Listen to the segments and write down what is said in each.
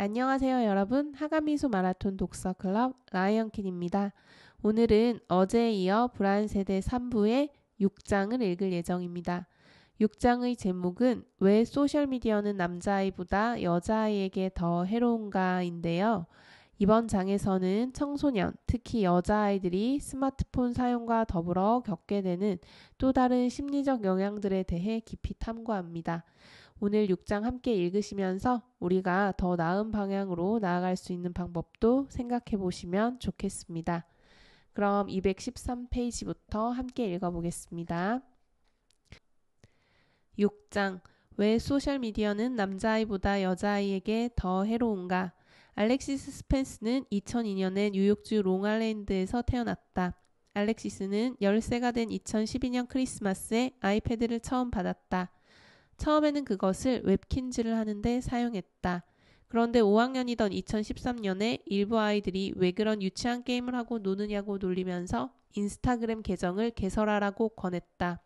안녕하세요 여러분. 하가미소 마라톤 독서클럽 라이언킨입니다. 오늘은 어제에 이어 불안세대 3부의 6장을 읽을 예정입니다. 6장의 제목은 왜 소셜미디어는 남자아이보다 여자아이에게 더 해로운가인데요. 이번 장에서는 청소년, 특히 여자아이들이 스마트폰 사용과 더불어 겪게 되는 또 다른 심리적 영향들에 대해 깊이 탐구합니다. 오늘 6장 함께 읽으시면서 우리가 더 나은 방향으로 나아갈 수 있는 방법도 생각해 보시면 좋겠습니다. 그럼 213페이지부터 함께 읽어보겠습니다. 6장 왜 소셜미디어는 남자아이보다 여자아이에게 더 해로운가? 알렉시스 스펜스는 2002년에 뉴욕주 롱아일랜드에서 태어났다. 알렉시스는 10세가 된 2012년 크리스마스에 아이패드를 처음 받았다. 처음에는 그것을 웹킨즈를 하는데 사용했다. 그런데 5학년이던 2013년에 일부 아이들이 왜 그런 유치한 게임을 하고 노느냐고 놀리면서 인스타그램 계정을 개설하라고 권했다.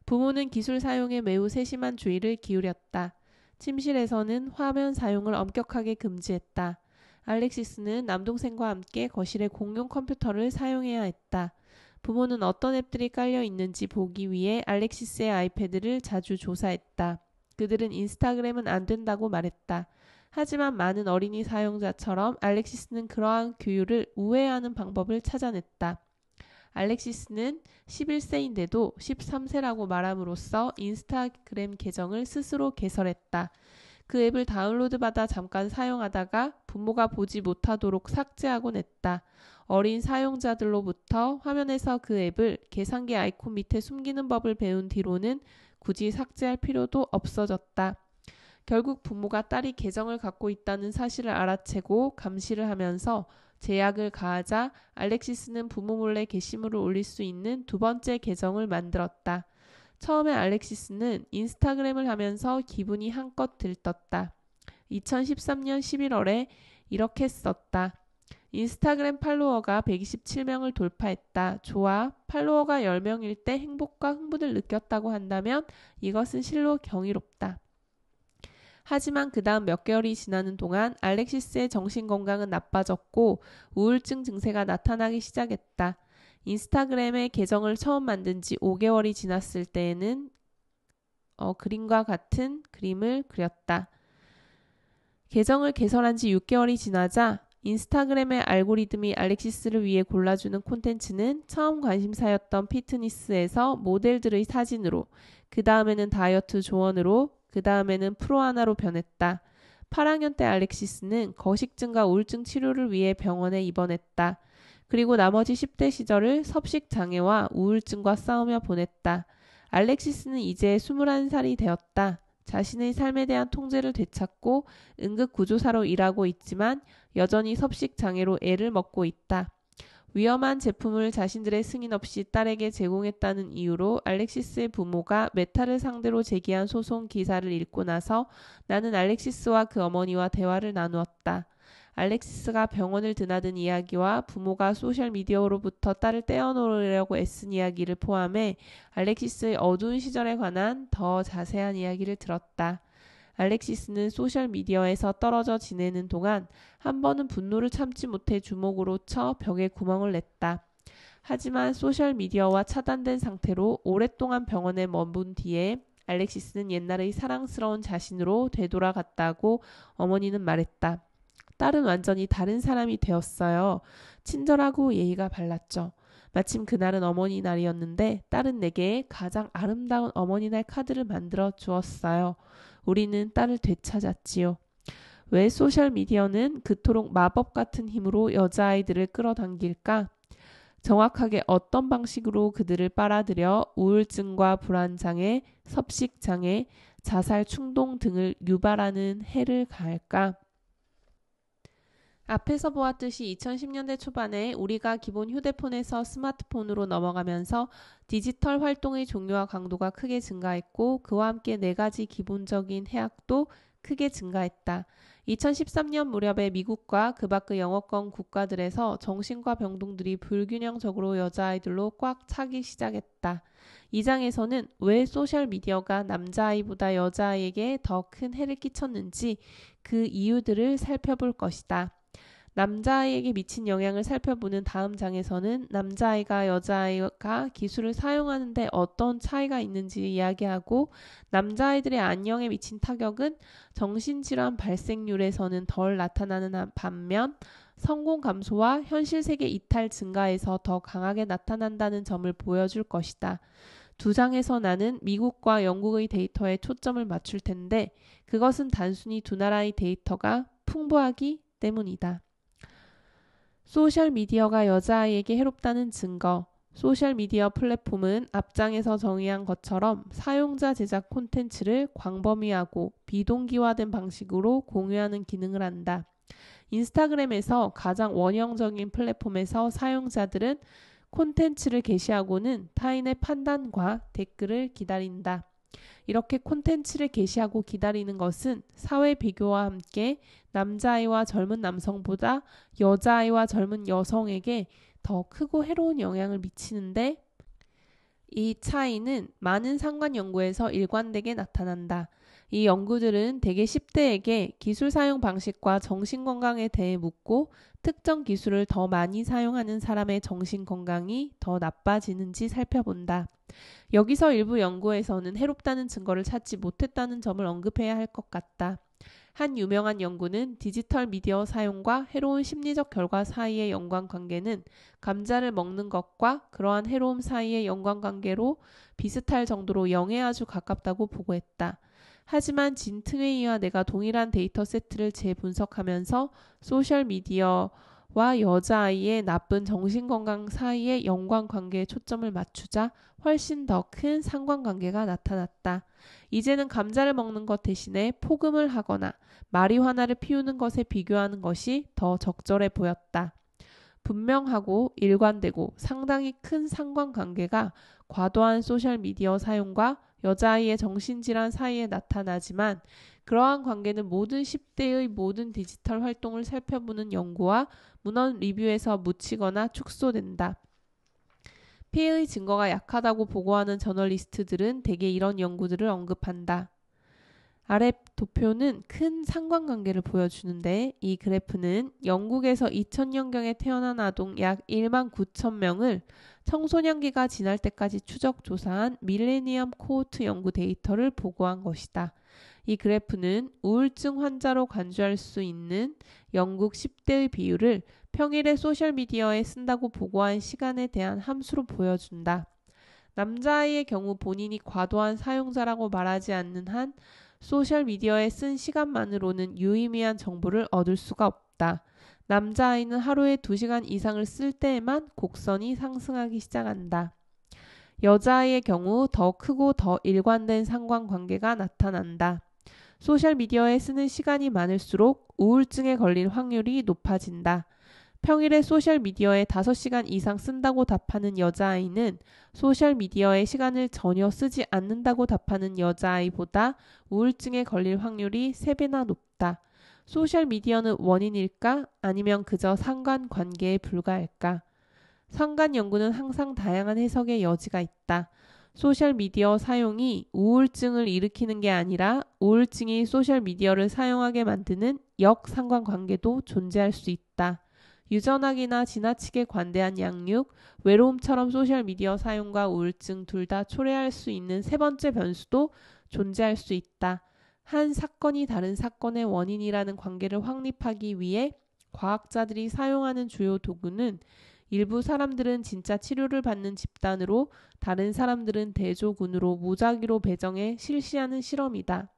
부모는 기술 사용에 매우 세심한 주의를 기울였다. 침실에서는 화면 사용을 엄격하게 금지했다. 알렉시스는 남동생과 함께 거실에 공용 컴퓨터를 사용해야 했다. 부모는 어떤 앱들이 깔려 있는지 보기 위해 알렉시스의 아이패드를 자주 조사했다. 그들은 인스타그램은 안 된다고 말했다. 하지만 많은 어린이 사용자처럼 알렉시스는 그러한 규율을 우회하는 방법을 찾아냈다. 알렉시스는 11세인데도 13세라고 말함으로써 인스타그램 계정을 스스로 개설했다. 그 앱을 다운로드받아 잠깐 사용하다가 부모가 보지 못하도록 삭제하곤 했다. 어린 사용자들로부터 화면에서 그 앱을 계산기 아이콘 밑에 숨기는 법을 배운 뒤로는 굳이 삭제할 필요도 없어졌다. 결국 부모가 딸이 계정을 갖고 있다는 사실을 알아채고 감시를 하면서 제약을 가하자 알렉시스는 부모 몰래 게시물을 올릴 수 있는 두 번째 계정을 만들었다. 처음에 알렉시스는 인스타그램을 하면서 기분이 한껏 들떴다. 2013년 11월에 이렇게 썼다. 인스타그램 팔로워가 127명을 돌파했다. 좋아. 팔로워가 10명일 때 행복과 흥분을 느꼈다고 한다면 이것은 실로 경이롭다. 하지만 그 다음 몇 개월이 지나는 동안 알렉시스의 정신건강은 나빠졌고 우울증 증세가 나타나기 시작했다. 인스타그램의 계정을 처음 만든 지 5개월이 지났을 때에는 그림과 같은 그림을 그렸다. 계정을 개설한 지 6개월이 지나자 인스타그램의 알고리즘이 알렉시스를 위해 골라주는 콘텐츠는 처음 관심사였던 피트니스에서 모델들의 사진으로, 그 다음에는 다이어트 조언으로, 그 다음에는 프로아나로 변했다. 8학년 때 알렉시스는 거식증과 우울증 치료를 위해 병원에 입원했다. 그리고 나머지 10대 시절을 섭식장애와 우울증과 싸우며 보냈다. 알렉시스는 이제 21살이 되었다. 자신의 삶에 대한 통제를 되찾고 응급구조사로 일하고 있지만 여전히 섭식장애로 애를 먹고 있다. 위험한 제품을 자신들의 승인 없이 딸에게 제공했다는 이유로 알렉시스의 부모가 메타를 상대로 제기한 소송 기사를 읽고 나서 나는 알렉시스와 그 어머니와 대화를 나누었다. 알렉시스가 병원을 드나든 이야기와 부모가 소셜미디어로부터 딸을 떼어놓으려고 애쓴 이야기를 포함해 알렉시스의 어두운 시절에 관한 더 자세한 이야기를 들었다. 알렉시스는 소셜미디어에서 떨어져 지내는 동안 한 번은 분노를 참지 못해 주먹으로 쳐 벽에 구멍을 냈다. 하지만 소셜미디어와 차단된 상태로 오랫동안 병원에 머문 뒤에 알렉시스는 옛날의 사랑스러운 자신으로 되돌아갔다고 어머니는 말했다. 딸은 완전히 다른 사람이 되었어요. 친절하고 예의가 발랐죠. 마침 그날은 어머니 날이었는데 딸은 내게 가장 아름다운 어머니날 카드를 만들어 주었어요. 우리는 딸을 되찾았지요. 왜 소셜미디어는 그토록 마법 같은 힘으로 여자아이들을 끌어당길까? 정확하게 어떤 방식으로 그들을 빨아들여 우울증과 불안장애, 섭식장애, 자살 충동 등을 유발하는 해를 가할까? 앞에서 보았듯이 2010년대 초반에 우리가 기본 휴대폰에서 스마트폰으로 넘어가면서 디지털 활동의 종류와 강도가 크게 증가했고 그와 함께 4가지 기본적인 해악도 크게 증가했다. 2013년 무렵에 미국과 그 밖의 영어권 국가들에서 정신과 병동들이 불균형적으로 여자아이들로 꽉 차기 시작했다. 이 장에서는 왜 소셜미디어가 남자아이보다 여자아이에게 더 큰 해를 끼쳤는지 그 이유들을 살펴볼 것이다. 남자아이에게 미친 영향을 살펴보는 다음 장에서는 남자아이가 여자아이가 기술을 사용하는 데 어떤 차이가 있는지 이야기하고 남자아이들의 안녕에 미친 타격은 정신질환 발생률에서는 덜 나타나는 반면 성공 감소와 현실세계 이탈 증가에서 더 강하게 나타난다는 점을 보여줄 것이다. 두 장에서 나는 미국과 영국의 데이터에 초점을 맞출 텐데 그것은 단순히 두 나라의 데이터가 풍부하기 때문이다. 소셜미디어가 여자아이에게 해롭다는 증거. 소셜미디어 플랫폼은 앞장에서 정의한 것처럼 사용자 제작 콘텐츠를 광범위하고 비동기화된 방식으로 공유하는 기능을 한다. 인스타그램에서 가장 원형적인 플랫폼에서 사용자들은 콘텐츠를 게시하고는 타인의 판단과 댓글을 기다린다. 이렇게 콘텐츠를 게시하고 기다리는 것은 사회 비교와 함께 남자아이와 젊은 남성보다 여자아이와 젊은 여성에게 더 크고 해로운 영향을 미치는데 이 차이는 많은 상관 연구에서 일관되게 나타난다. 이 연구들은 대개 10대에게 기술 사용 방식과 정신건강에 대해 묻고 특정 기술을 더 많이 사용하는 사람의 정신건강이 더 나빠지는지 살펴본다. 여기서 일부 연구에서는 해롭다는 증거를 찾지 못했다는 점을 언급해야 할 것 같다. 한 유명한 연구는 디지털 미디어 사용과 해로운 심리적 결과 사이의 연관관계는 감자를 먹는 것과 그러한 해로움 사이의 연관관계로 비슷할 정도로 0에 아주 가깝다고 보고했다. 하지만 진트웨이와 내가 동일한 데이터 세트를 재분석하면서 소셜미디어와 여자아이의 나쁜 정신건강 사이의 연관관계에 초점을 맞추자 훨씬 더 큰 상관관계가 나타났다. 이제는 감자를 먹는 것 대신에 폭음을 하거나 마리화나를 피우는 것에 비교하는 것이 더 적절해 보였다. 분명하고 일관되고 상당히 큰 상관관계가 과도한 소셜미디어 사용과 여자아이의 정신질환 사이에 나타나지만 그러한 관계는 모든 10대의 모든 디지털 활동을 살펴보는 연구와 문헌 리뷰에서 묻히거나 축소된다. 피해의 증거가 약하다고 보고하는 저널리스트들은 대개 이런 연구들을 언급한다. 아래 도표는 큰 상관관계를 보여주는데 이 그래프는 영국에서 2000년경에 태어난 아동 약 1만 9천 명을 청소년기가 지날 때까지 추적 조사한 밀레니엄 코호트 연구 데이터를 보고한 것이다. 이 그래프는 우울증 환자로 간주할 수 있는 영국 10대의 비율을 평일에 소셜미디어에 쓴다고 보고한 시간에 대한 함수로 보여준다. 남자아이의 경우 본인이 과도한 사용자라고 말하지 않는 한 소셜미디어에 쓴 시간만으로는 유의미한 정보를 얻을 수가 없다. 남자아이는 하루에 2시간 이상을 쓸 때에만 곡선이 상승하기 시작한다. 여자아이의 경우 더 크고 더 일관된 상관관계가 나타난다. 소셜미디어에 쓰는 시간이 많을수록 우울증에 걸릴 확률이 높아진다. 평일에 소셜미디어에 5시간 이상 쓴다고 답하는 여자아이는 소셜미디어에 시간을 전혀 쓰지 않는다고 답하는 여자아이보다 우울증에 걸릴 확률이 3배나 높다. 소셜미디어는 원인일까? 아니면 그저 상관관계에 불과할까? 상관 연구는 항상 다양한 해석의 여지가 있다. 소셜미디어 사용이 우울증을 일으키는 게 아니라 우울증이 소셜미디어를 사용하게 만드는 역상관관계도 존재할 수 있다. 유전학이나 지나치게 관대한 양육, 외로움처럼 소셜미디어 사용과 우울증 둘 다 초래할 수 있는 세 번째 변수도 존재할 수 있다. 한 사건이 다른 사건의 원인이라는 관계를 확립하기 위해 과학자들이 사용하는 주요 도구는 일부 사람들은 진짜 치료를 받는 집단으로 다른 사람들은 대조군으로 무작위로 배정해 실시하는 실험이다.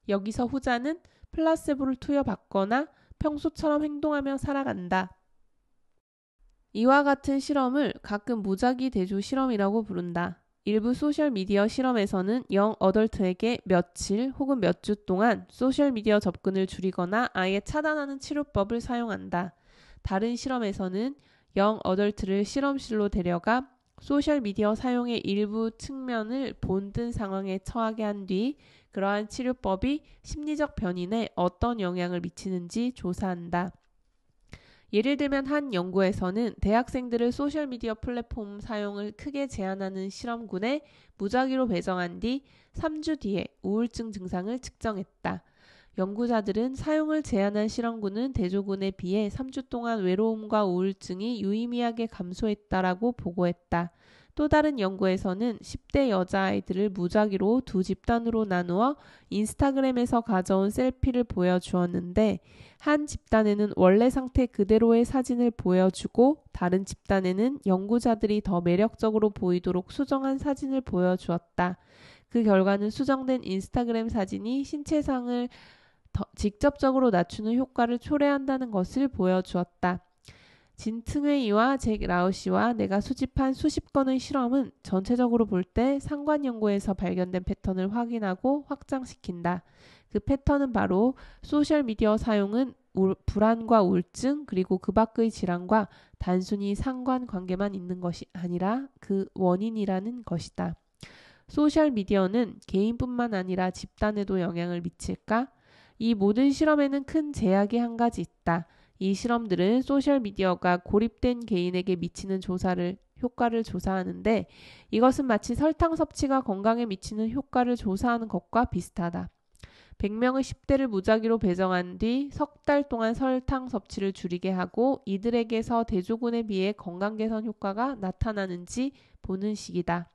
여기서 후자는 플라세보를 투여받거나 평소처럼 행동하며 살아간다. 이와 같은 실험을 가끔 무작위 대조 실험이라고 부른다. 일부 소셜미디어 실험에서는 영 어덜트에게 며칠 혹은 몇 주 동안 소셜미디어 접근을 줄이거나 아예 차단하는 치료법을 사용한다. 다른 실험에서는 영 어덜트를 실험실로 데려가 소셜미디어 사용의 일부 측면을 본뜬 상황에 처하게 한 뒤 그러한 치료법이 심리적 변인에 어떤 영향을 미치는지 조사한다. 예를 들면 한 연구에서는 대학생들을 소셜미디어 플랫폼 사용을 크게 제한하는 실험군에 무작위로 배정한 뒤 3주 뒤에 우울증 증상을 측정했다. 연구자들은 사용을 제한한 실험군은 대조군에 비해 3주 동안 외로움과 우울증이 유의미하게 감소했다라고 보고했다. 또 다른 연구에서는 10대 여자아이들을 무작위로 두 집단으로 나누어 인스타그램에서 가져온 셀피를 보여주었는데 한 집단에는 원래 상태 그대로의 사진을 보여주고 다른 집단에는 연구자들이 더 매력적으로 보이도록 수정한 사진을 보여주었다. 그 결과는 수정된 인스타그램 사진이 신체상을 직접적으로 낮추는 효과를 초래한다는 것을 보여주었다. 진트웨이와 잭 라우시와 내가 수집한 수십 건의 실험은 전체적으로 볼 때 상관 연구에서 발견된 패턴을 확인하고 확장시킨다. 그 패턴은 바로 소셜미디어 사용은 불안과 우울증 그리고 그 밖의 질환과 단순히 상관관계만 있는 것이 아니라 그 원인이라는 것이다. 소셜미디어는 개인뿐만 아니라 집단에도 영향을 미칠까? 이 모든 실험에는 큰 제약이 한 가지 있다. 이 실험들은 소셜미디어가 고립된 개인에게 미치는 효과를 조사하는데 이것은 마치 설탕 섭취가 건강에 미치는 효과를 조사하는 것과 비슷하다. 100명의 10대를 무작위로 배정한 뒤 석 달 동안 설탕 섭취를 줄이게 하고 이들에게서 대조군에 비해 건강 개선 효과가 나타나는지 보는 식이다.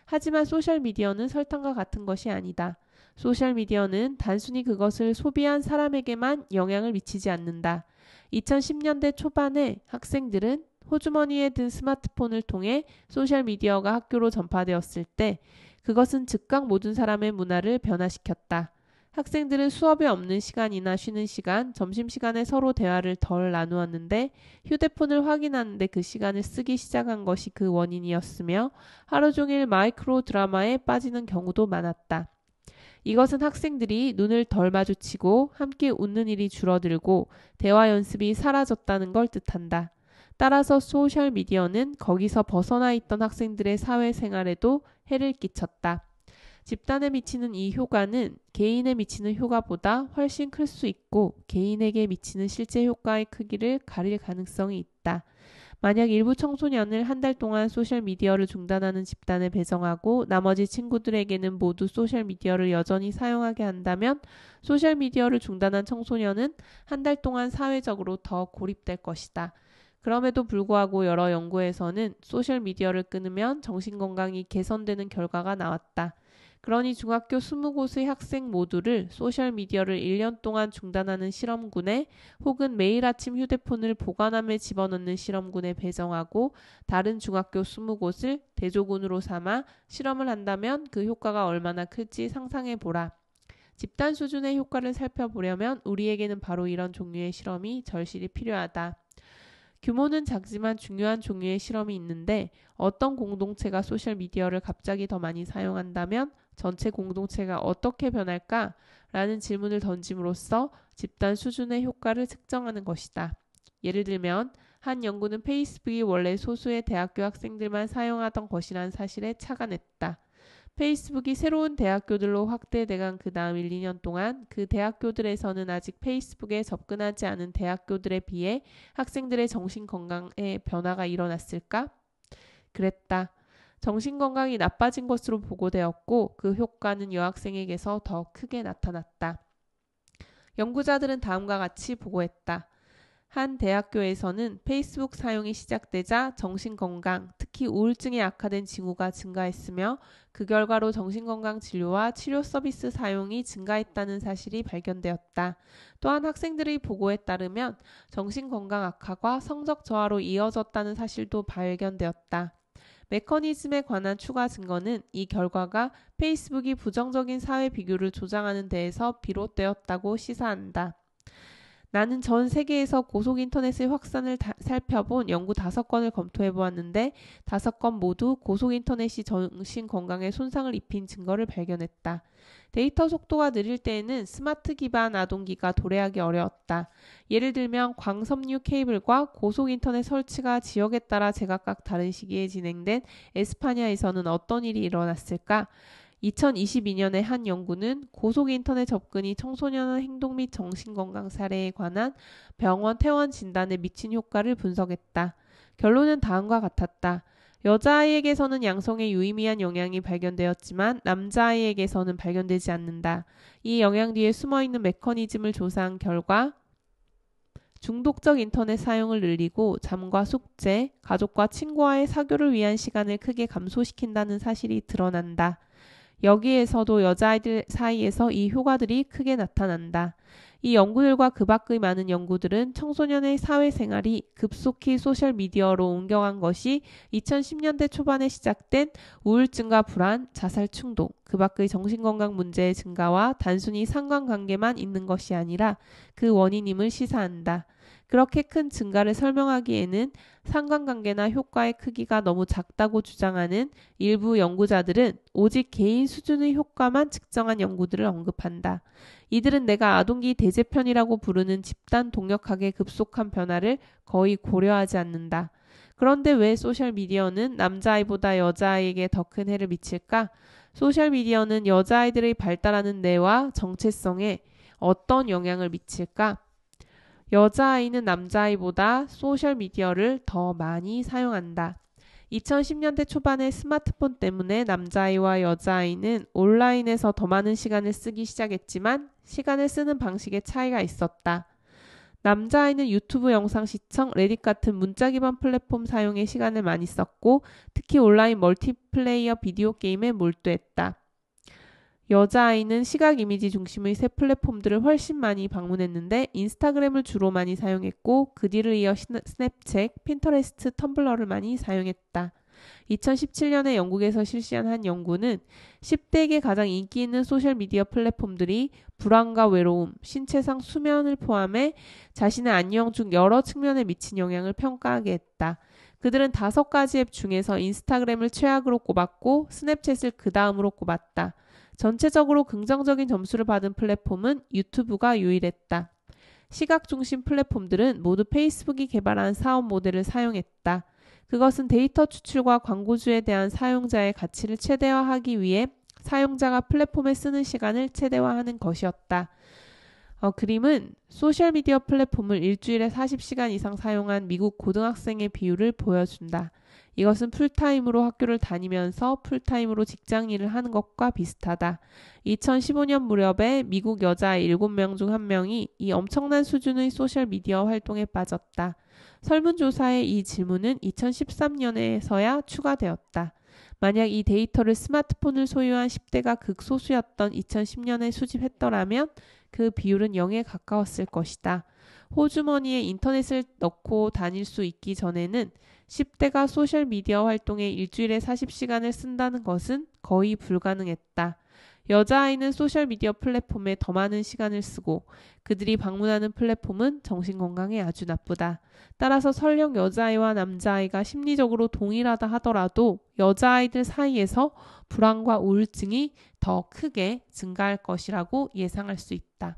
하지만 소셜미디어는 설탕과 같은 것이 아니다. 소셜미디어는 단순히 그것을 소비한 사람에게만 영향을 미치지 않는다. 2010년대 초반에 학생들은 호주머니에 든 스마트폰을 통해 소셜미디어가 학교로 전파되었을 때 그것은 즉각 모든 사람의 문화를 변화시켰다. 학생들은 수업에 없는 시간이나 쉬는 시간, 점심시간에 서로 대화를 덜 나누었는데 휴대폰을 확인하는데 그 시간을 쓰기 시작한 것이 그 원인이었으며 하루 종일 마이크로 드라마에 빠지는 경우도 많았다. 이것은 학생들이 눈을 덜 마주치고 함께 웃는 일이 줄어들고 대화 연습이 사라졌다는 걸 뜻한다. 따라서 소셜미디어는 거기서 벗어나 있던 학생들의 사회생활에도 해를 끼쳤다. 집단에 미치는 이 효과는 개인에 미치는 효과보다 훨씬 클 수 있고 개인에게 미치는 실제 효과의 크기를 가릴 가능성이 있다. 만약 일부 청소년을 한 달 동안 소셜미디어를 중단하는 집단에 배정하고 나머지 친구들에게는 모두 소셜미디어를 여전히 사용하게 한다면 소셜미디어를 중단한 청소년은 한 달 동안 사회적으로 더 고립될 것이다. 그럼에도 불구하고 여러 연구에서는 소셜미디어를 끊으면 정신건강이 개선되는 결과가 나왔다. 그러니 중학교 20곳의 학생 모두를 소셜미디어를 1년 동안 중단하는 실험군에 혹은 매일 아침 휴대폰을 보관함에 집어넣는 실험군에 배정하고 다른 중학교 20곳을 대조군으로 삼아 실험을 한다면 그 효과가 얼마나 클지 상상해보라. 집단 수준의 효과를 살펴보려면 우리에게는 바로 이런 종류의 실험이 절실히 필요하다. 규모는 작지만 중요한 종류의 실험이 있는데 어떤 공동체가 소셜미디어를 갑자기 더 많이 사용한다면 전체 공동체가 어떻게 변할까? 라는 질문을 던짐으로써 집단 수준의 효과를 측정하는 것이다. 예를 들면 한 연구는 페이스북이 원래 소수의 대학교 학생들만 사용하던 것이란 사실에 착안했다. 페이스북이 새로운 대학교들로 확대돼간 그 다음 1, 2년 동안 그 대학교들에서는 아직 페이스북에 접근하지 않은 대학교들에 비해 학생들의 정신건강에 변화가 일어났을까? 그랬다. 정신건강이 나빠진 것으로 보고되었고 그 효과는 여학생에게서 더 크게 나타났다. 연구자들은 다음과 같이 보고했다. 한 대학교에서는 페이스북 사용이 시작되자 정신건강, 특히 우울증에 악화된 징후가 증가했으며 그 결과로 정신건강 진료와 치료 서비스 사용이 증가했다는 사실이 발견되었다. 또한 학생들의 보고에 따르면 정신건강 악화가 성적 저하로 이어졌다는 사실도 발견되었다. 메커니즘에 관한 추가 증거는 이 결과가 페이스북이 부정적인 사회 비교를 조장하는 데에서 비롯되었다고 시사한다. 나는 전 세계에서 고속인터넷의 확산을 살펴본 연구 5건을 검토해보았는데 5건 모두 고속인터넷이 정신건강에 손상을 입힌 증거를 발견했다. 데이터 속도가 느릴 때에는 스마트 기반 아동기가 도래하기 어려웠다. 예를 들면 광섬유 케이블과 고속인터넷 설치가 지역에 따라 제각각 다른 시기에 진행된 에스파냐에서는 어떤 일이 일어났을까? 2022년에 한 연구는 고속인터넷 접근이 청소년의 행동 및 정신건강 사례에 관한 병원 퇴원 진단에 미친 효과를 분석했다. 결론은 다음과 같았다. 여자아이에게서는 양성의 유의미한 영향이 발견되었지만 남자아이에게서는 발견되지 않는다. 이 영향 뒤에 숨어있는 메커니즘을 조사한 결과 중독적 인터넷 사용을 늘리고 잠과 숙제, 가족과 친구와의 사교를 위한 시간을 크게 감소시킨다는 사실이 드러난다. 여기에서도 여자아이들 사이에서 이 효과들이 크게 나타난다. 이 연구들과 그 밖의 많은 연구들은 청소년의 사회생활이 급속히 소셜미디어로 옮겨간 것이 2010년대 초반에 시작된 우울증과 불안, 자살 충동, 그 밖의 정신건강 문제의 증가와 단순히 상관관계만 있는 것이 아니라 그 원인임을 시사한다. 그렇게 큰 증가를 설명하기에는 상관관계나 효과의 크기가 너무 작다고 주장하는 일부 연구자들은 오직 개인 수준의 효과만 측정한 연구들을 언급한다. 이들은 내가 아동기 대제편이라고 부르는 집단 동력학의 급속한 변화를 거의 고려하지 않는다. 그런데 왜 소셜미디어는 남자아이보다 여자아이에게 더 큰 해를 미칠까? 소셜미디어는 여자아이들의 발달하는 뇌와 정체성에 어떤 영향을 미칠까? 여자아이는 남자아이보다 소셜미디어를 더 많이 사용한다. 2010년대 초반의 스마트폰 때문에 남자아이와 여자아이는 온라인에서 더 많은 시간을 쓰기 시작했지만 시간을 쓰는 방식에 차이가 있었다. 남자아이는 유튜브 영상 시청, 레딧 같은 문자 기반 플랫폼 사용에 시간을 많이 썼고 특히 온라인 멀티플레이어 비디오 게임에 몰두했다. 여자아이는 시각 이미지 중심의 새 플랫폼들을 훨씬 많이 방문했는데 인스타그램을 주로 많이 사용했고 그 뒤를 이어 스냅챗, 핀터레스트, 텀블러를 많이 사용했다. 2017년에 영국에서 실시한 한 연구는 10대에게 가장 인기 있는 소셜미디어 플랫폼들이 불안과 외로움, 신체상 수면을 포함해 자신의 안녕 중 여러 측면에 미친 영향을 평가하게 했다. 그들은 5가지 앱 중에서 인스타그램을 최악으로 꼽았고 스냅챗을 그 다음으로 꼽았다. 전체적으로 긍정적인 점수를 받은 플랫폼은 유튜브가 유일했다. 시각 중심 플랫폼들은 모두 페이스북이 개발한 사업 모델을 사용했다. 그것은 데이터 추출과 광고주에 대한 사용자의 가치를 최대화하기 위해 사용자가 플랫폼에 쓰는 시간을 최대화하는 것이었다. 그림은 소셜미디어 플랫폼을 일주일에 40시간 이상 사용한 미국 고등학생의 비율을 보여준다. 이것은 풀타임으로 학교를 다니면서 풀타임으로 직장 일을 하는 것과 비슷하다. 2015년 무렵에 미국 여자 7명 중 1명이 이 엄청난 수준의 소셜미디어 활동에 빠졌다. 설문조사의 이 질문은 2013년에서야 추가되었다. 만약 이 데이터를 스마트폰을 소유한 10대가 극소수였던 2010년에 수집했더라면 그 비율은 0에 가까웠을 것이다. 호주머니에 인터넷을 넣고 다닐 수 있기 전에는 10대가 소셜미디어 활동에 일주일에 40시간을 쓴다는 것은 거의 불가능했다. 여자아이는 소셜미디어 플랫폼에 더 많은 시간을 쓰고 그들이 방문하는 플랫폼은 정신건강에 아주 나쁘다. 따라서 설령 여자아이와 남자아이가 심리적으로 동일하다 하더라도 여자아이들 사이에서 불안과 우울증이 더 크게 증가할 것이라고 예상할 수 있다.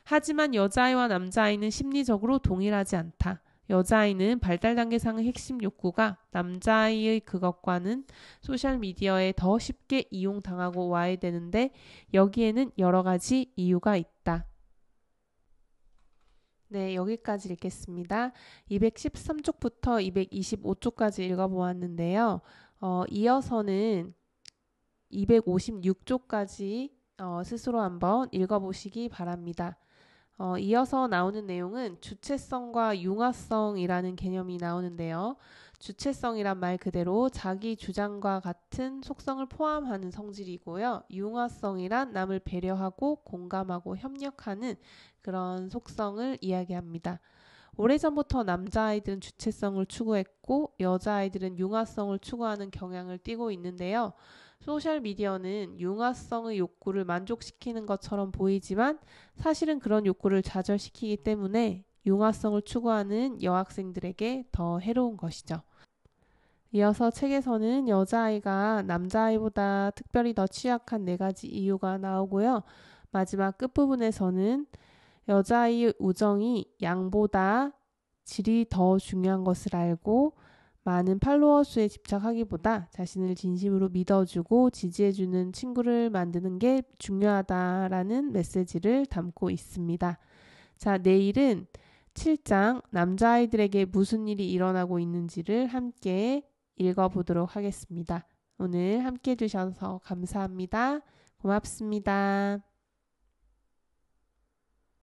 하지만 여자아이와 남자아이는 심리적으로 동일하지 않다. 여자아이는 발달 단계상의 핵심 욕구가 남자아이의 그것과는 소셜미디어에 더 쉽게 이용당하고 와야 되는데 여기에는 여러 가지 이유가 있다. 네, 여기까지 읽겠습니다. 213쪽부터 225쪽까지 읽어보았는데요. 이어서는 256쪽까지 스스로 한번 읽어보시기 바랍니다. 이어서 나오는 내용은 주체성과 융화성이라는 개념이 나오는데요. 주체성이란 말 그대로 자기 주장과 같은 속성을 포함하는 성질이고요. 융화성이란 남을 배려하고 공감하고 협력하는 그런 속성을 이야기합니다. 오래전부터 남자아이들은 주체성을 추구했고 여자아이들은 융화성을 추구하는 경향을 띠고 있는데요. 소셜미디어는 융화성의 욕구를 만족시키는 것처럼 보이지만 사실은 그런 욕구를 좌절시키기 때문에 융화성을 추구하는 여학생들에게 더 해로운 것이죠. 이어서 책에서는 여자아이가 남자아이보다 특별히 더 취약한 4가지 이유가 나오고요. 마지막 끝부분에서는 여자아이의 우정이 양보다 질이 더 중요한 것을 알고 많은 팔로워 수에 집착하기보다 자신을 진심으로 믿어주고 지지해주는 친구를 만드는 게 중요하다라는 메시지를 담고 있습니다. 자, 내일은 7장 남자아이들에게 무슨 일이 일어나고 있는지를 함께 읽어보도록 하겠습니다. 오늘 함께 해주셔서 감사합니다. 고맙습니다.